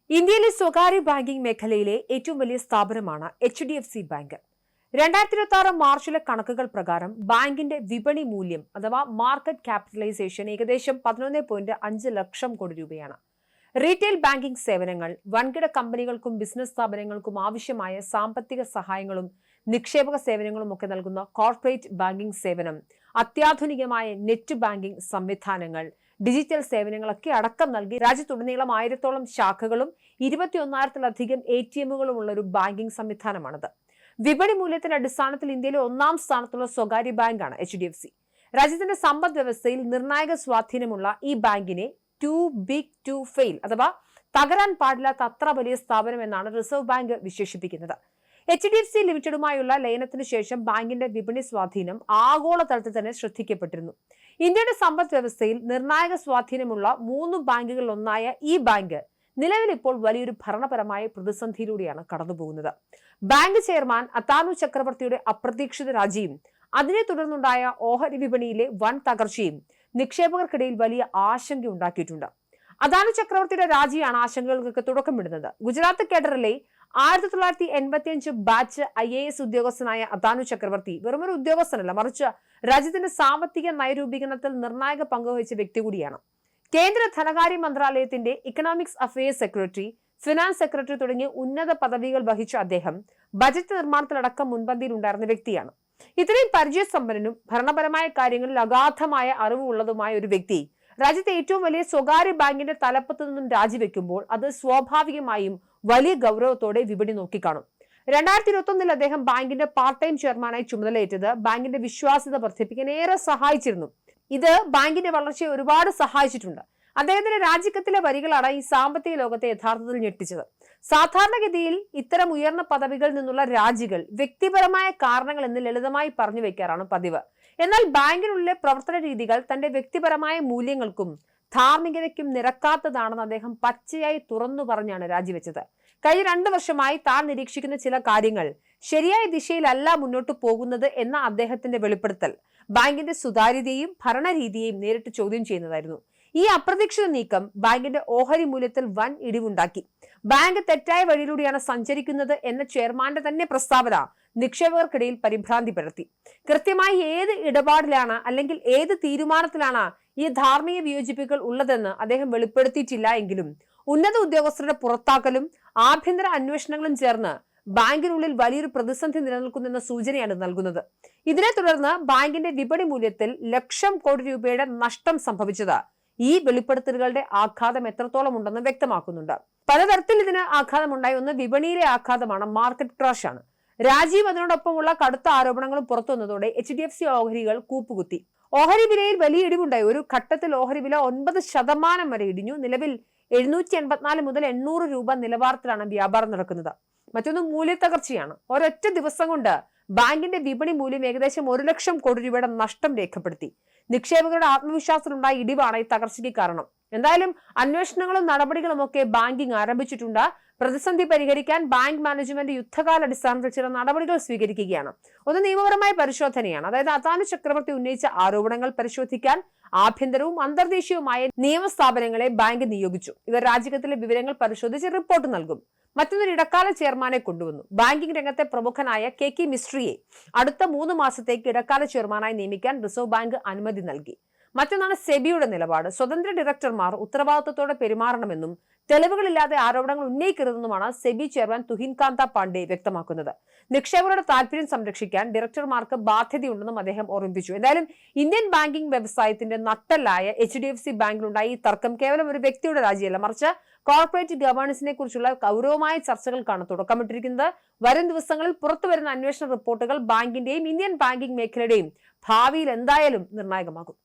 ഇന്ത്യയിലെ സ്വകാര്യ ബാങ്കിംഗ് മേഖലയിലെ ഏറ്റവും വലിയ സ്ഥാപനമാണ് HDFC ബാങ്ക്. 2026 മാർച്ചിലെ കണക്കുകൾ പ്രകാരം ബാങ്കിന്റെ വിപണി മൂല്യം അഥവാ മാർക്കറ്റ് ക്യാപിറ്റലൈസേഷൻ ഏകദേശം 11.5 ലക്ഷം കോടി രൂപയാണ്. റീറ്റെയിൽ ബാങ്കിംഗ് സേവനങ്ങൾ, വൻകിട കമ്പനികൾക്കും ബിസിനസ് സ്ഥാപനങ്ങൾക്കും ആവശ്യമായ സാമ്പത്തിക സഹായങ്ങളും നിക്ഷേപക സേവനങ്ങളും ഒക്കെ നൽകുന്ന കോർപ്പറേറ്റ് ബാങ്കിംഗ് സേവനം, അത്യാധുനികമായ നെറ്റ് ബാങ്കിംഗ് സംവിധാനങ്ങൾ, ഡിജിറ്റൽ സേവനങ്ങളൊക്കെ അടക്കം നൽകി രാജ്യത്തുടനീളം 1000-ഓളം ശാഖകളും 21,000-ലധികം ATMകളും ഉള്ള ഒരു ബാങ്കിംഗ് സംവിധാനമാണിത്. വിപണി മൂല്യത്തിന്റെ അടിസ്ഥാനത്തിൽ ഇന്ത്യയിലെ 1ാം സ്ഥാനത്തുള്ള സ്വകാര്യ ബാങ്കാണ് HDFC. രാജ്യത്തിന്റെ സമ്പദ് വ്യവസ്ഥയിൽ നിർണായക സ്വാധീനമുള്ള ഈ ബാങ്കിനെ ടു ബിഗ് ടു ഫെയിൽ അഥവാ തകരാൻ പാടില്ലാത്ത അത്ര വലിയ സ്ഥാപനം എന്നാണ് റിസർവ് ബാങ്ക് വിശേഷിപ്പിക്കുന്നത്. HDFC ലിമിറ്റഡുമായുള്ള ലയനത്തിന് ശേഷം ബാങ്കിന്റെ വിപണി സ്വാധീനം ആഗോളതലത്തിൽ തന്നെ ശ്രദ്ധിക്കപ്പെട്ടിരുന്നു. ഇന്ത്യയുടെ സമ്പദ് വ്യവസ്ഥയിൽ നിർണായക സ്വാധീനമുള്ള 3 ബാങ്കുകളിൽ ഒന്നായ ഈ ബാങ്ക് നിലവിൽ ഇപ്പോൾ വലിയൊരു ഭരണപരമായ പ്രതിസന്ധിയിലൂടെയാണ് കടന്നുപോകുന്നത്. ബാങ്ക് ചെയർമാൻ അതാനു ചക്രവർത്തിയുടെ അപ്രതീക്ഷിത രാജിയും അതിനെ തുടർന്നുണ്ടായ ഓഹരി വിപണിയിലെ വൻ തകർച്ചയും നിക്ഷേപകർക്കിടയിൽ വലിയ ആശങ്ക ഉണ്ടാക്കിയിട്ടുണ്ട്. അതാനു ചക്രവർത്തിയുടെ രാജിയാണ് ആശങ്കകൾക്ക് തുടക്കമിടുന്നത്. ഗുജറാത്ത് കേഡറിലെ 1985 ബാച്ച് IAS ഉദ്യോഗസ്ഥനായ അതാനു ചക്രവർത്തി വെറുമൊരു ഉദ്യോഗസ്ഥനല്ല, മറിച്ച് രാജ്യത്തിന്റെ സാമ്പത്തിക നയരൂപീകരണത്തിൽ നിർണായക പങ്കുവഹിച്ച വ്യക്തി കൂടിയാണ്. കേന്ദ്ര ധനകാര്യ മന്ത്രാലയത്തിന്റെ economics affairs secretary, finance secretary തുടങ്ങിയ ഉന്നത പദവികൾ വഹിച്ച അദ്ദേഹം ബജറ്റ് നിർമ്മാണത്തിലടക്കം മുൻപന്തിയിൽ ഉണ്ടായിരുന്ന വ്യക്തിയാണ്. ഇത്രയും പരിചയസമ്പന്നനും ഭരണപരമായ കാര്യങ്ങളിൽ അഗാധമായ അറിവുള്ളതുമായ ഒരു വ്യക്തി രാജ്യത്തെ ഏറ്റവും വലിയ സ്വകാര്യ ബാങ്കിന്റെ തലപ്പത്ത് നിന്നും രാജിവെക്കുമ്പോൾ അത് സ്വാഭാവികമായും വലിയ ഗൗരവത്തോടെ വിപണി നോക്കിക്കാണും. 2021 അദ്ദേഹം ബാങ്കിന്റെ പാർട്ട് ടൈം ചെയർമാനായി ചുമതലയേറ്റത് ബാങ്കിന്റെ വിശ്വാസ്യത വർദ്ധിപ്പിക്കാൻ ഏറെ സഹായിച്ചിരുന്നു. ഇത് ബാങ്കിന്റെ വളർച്ചയെ ഒരുപാട് സഹായിച്ചിട്ടുണ്ട്. അദ്ദേഹത്തിന്റെ രാജിക്കത്തിലെ വരികളാണ് ഈ സാമ്പത്തിക ലോകത്തെ യഥാർത്ഥത്തിൽ ഞെട്ടിച്ചത്. സാധാരണഗതിയിൽ ഇത്തരം ഉയർന്ന പദവികളിൽ നിന്നുള്ള രാജികൾ വ്യക്തിപരമായ കാരണങ്ങൾ എന്ന് ലളിതമായി പറഞ്ഞു വെക്കാറാണ് പതിവ്. എന്നാൽ ബാങ്കിനുള്ളിലെ പ്രവർത്തന രീതികൾ തന്റെ വ്യക്തിപരമായ മൂല്യങ്ങൾക്കും ധാർമ്മികതയ്ക്കും നിരക്കാത്തതാണെന്ന് അദ്ദേഹം പച്ചയായി തുറന്നു പറഞ്ഞാണ് രാജിവെച്ചത്. കഴിഞ്ഞ 2 വർഷമായി താൻ നിരീക്ഷിക്കുന്ന ചില കാര്യങ്ങൾ ശരിയായ ദിശയിലല്ല മുന്നോട്ട് പോകുന്നത് എന്ന അദ്ദേഹത്തിന്റെ വെളിപ്പെടുത്തൽ ബാങ്കിന്റെ സുതാര്യതയും ഭരണരീതിയെയും നേരിട്ട് ചോദ്യം ചെയ്യുന്നതായിരുന്നു. ഈ അപ്രതീക്ഷിത നീക്കം ബാങ്കിന്റെ ഓഹരി മൂല്യത്തിൽ വൻ ഇടിവുണ്ടാക്കി. ബാങ്ക് തെറ്റായ വഴിയിലൂടെയാണ് സഞ്ചരിക്കുന്നത് എന്ന ചെയർമാന്റെ തന്നെ പ്രസ്താവന നിക്ഷേപകർക്കിടയിൽ പരിഭ്രാന്തി പരത്തി. കൃത്യമായി ഏത് ഇടപാടിലാണ് അല്ലെങ്കിൽ ഏത് തീരുമാനത്തിലാണ് ഈ ധാർമ്മിക വിയോജിപ്പുകൾ ഉള്ളതെന്ന് അദ്ദേഹം വെളിപ്പെടുത്തിയിട്ടില്ല എങ്കിലും ഉന്നത ഉദ്യോഗസ്ഥരുടെ പുറത്താക്കലും ആഭ്യന്തര അന്വേഷണങ്ങളും ചേർന്ന് ബാങ്കിനുള്ളിൽ വലിയൊരു പ്രതിസന്ധി നിലനിൽക്കുന്നെന്ന സൂചനയാണ് നൽകുന്നത്. ഇതിനെ തുടർന്ന് ബാങ്കിന്റെ വിപണി മൂല്യത്തിൽ ലക്ഷം കോടി രൂപയുടെ നഷ്ടം സംഭവിച്ചത് ഈ വെളിപ്പെടുത്തലുകളുടെ ആഘാതം എത്രത്തോളം ഉണ്ടെന്ന് വ്യക്തമാക്കുന്നുണ്ട്. പലതരത്തിൽ ഇതിന് ആഘാതമുണ്ടായി. ഒന്ന് വിപണിയിലെ ആഘാതമാണ്, മാർക്കറ്റ് ക്രാഷ് ആണ്. രാജീവ് അതിനോടൊപ്പമുള്ള കടുത്ത ആരോപണങ്ങളും പുറത്തു വന്നതോടെ HDFC ഓഹരികൾ കൂപ്പുകുത്തി. ഓഹരി വിലയിൽ വലിയ ഇടിവുണ്ടായി. ഒരു ഘട്ടത്തിൽ ഓഹരി വില 9% വരെ ഇടിഞ്ഞു. നിലവിൽ 784 മുതൽ 800 രൂപ നിലവാരത്തിലാണ് വ്യാപാരം നടക്കുന്നത്. മറ്റൊന്ന് മൂല്യത്തകർച്ചയാണ്. ഒരൊറ്റ ദിവസം കൊണ്ട് ബാങ്കിന്റെ വിപണി മൂല്യം ഏകദേശം 1 ലക്ഷം കോടി രൂപയുടെ നഷ്ടം രേഖപ്പെടുത്തി. നിക്ഷേപകരുടെ ആത്മവിശ്വാസത്തിലുണ്ടായ ഇടിവാണ് ഈ തകർച്ചയ്ക്ക് കാരണം. എന്തായാലും അന്വേഷണങ്ങളും നടപടികളും ഒക്കെ ബാങ്കിംഗ് ആരംഭിച്ചിട്ടുണ്ട്. പ്രതിസന്ധി പരിഹരിക്കാൻ ബാങ്ക് മാനേജ്മെന്റ് യുദ്ധകാലാടിസ്ഥാനത്തിൽ ചില നടപടികൾ സ്വീകരിക്കുകയാണ്. ഒന്ന് നിയമപരമായ പരിശോധനയാണ്. അതായത് അതാനു ചക്രവർത്തി ഉന്നയിച്ച ആരോപണങ്ങൾ പരിശോധിക്കാൻ ആഭ്യന്തരവും അന്തർദേശീയവുമായ നിയമസ്ഥാപനങ്ങളെ ബാങ്ക് നിയോഗിച്ചു. ഇവർ രാജ്യത്തിലെ വിവരങ്ങൾ പരിശോധിച്ച് റിപ്പോർട്ട് നൽകും. മറ്റൊന്നൊരു ഇടക്കാല ചെയർമാനെ കൊണ്ടുവന്നു. ബാങ്കിംഗ് രംഗത്തെ പ്രമുഖനായ KK മിസ്ട്രിയെ അടുത്ത 3 മാസത്തേക്ക് ഇടക്കാല ചെയർമാനായി നിയമിക്കാൻ റിസർവ് ബാങ്ക് അനുമതി നൽകി. മറ്റൊന്നാണ് സെബിയുടെ നിലപാട്. സ്വതന്ത്ര ഡയറക്ടർമാർ ഉത്തരവാദിത്വത്തോടെ പെരുമാറണമെന്നും തെളിവുകളില്ലാതെ ആരോപണങ്ങൾ ഉന്നയിക്കരുതെന്നുമാണ് സെബി ചെയർമാൻ തുഹിൻ കാന്ത പാണ്ഡെ വ്യക്തമാക്കുന്നത്. നിക്ഷേപകരുടെ താല്പര്യം സംരക്ഷിക്കാൻ ഡയറക്ടർമാർക്ക് ബാധ്യതയുണ്ടെന്നും അദ്ദേഹം ഓർമ്മിപ്പിച്ചു. എന്തായാലും ഇന്ത്യൻ ബാങ്കിംഗ് വ്യവസായത്തിന്റെ നട്ടെല്ലായ HDFC ബാങ്കിലുണ്ടായ ഈ തർക്കം കേവലം ഒരു വ്യക്തിയുടെ രാജിയല്ല, മറിച്ച് കോർപ്പറേറ്റ് ഗവേണൻസിനെ കുറിച്ചുള്ള ഗൗരവമായ ചർച്ചകൾക്കാണ് തുടക്കമിട്ടിരിക്കുന്നത്. വരും ദിവസങ്ങളിൽ പുറത്തുവരുന്ന അന്വേഷണ റിപ്പോർട്ടുകൾ ബാങ്കിന്റെയും ഇന്ത്യൻ ബാങ്കിംഗ് മേഖലയുടെയും ഭാവിയിൽ എന്തായാലും നിർണായകമാകും.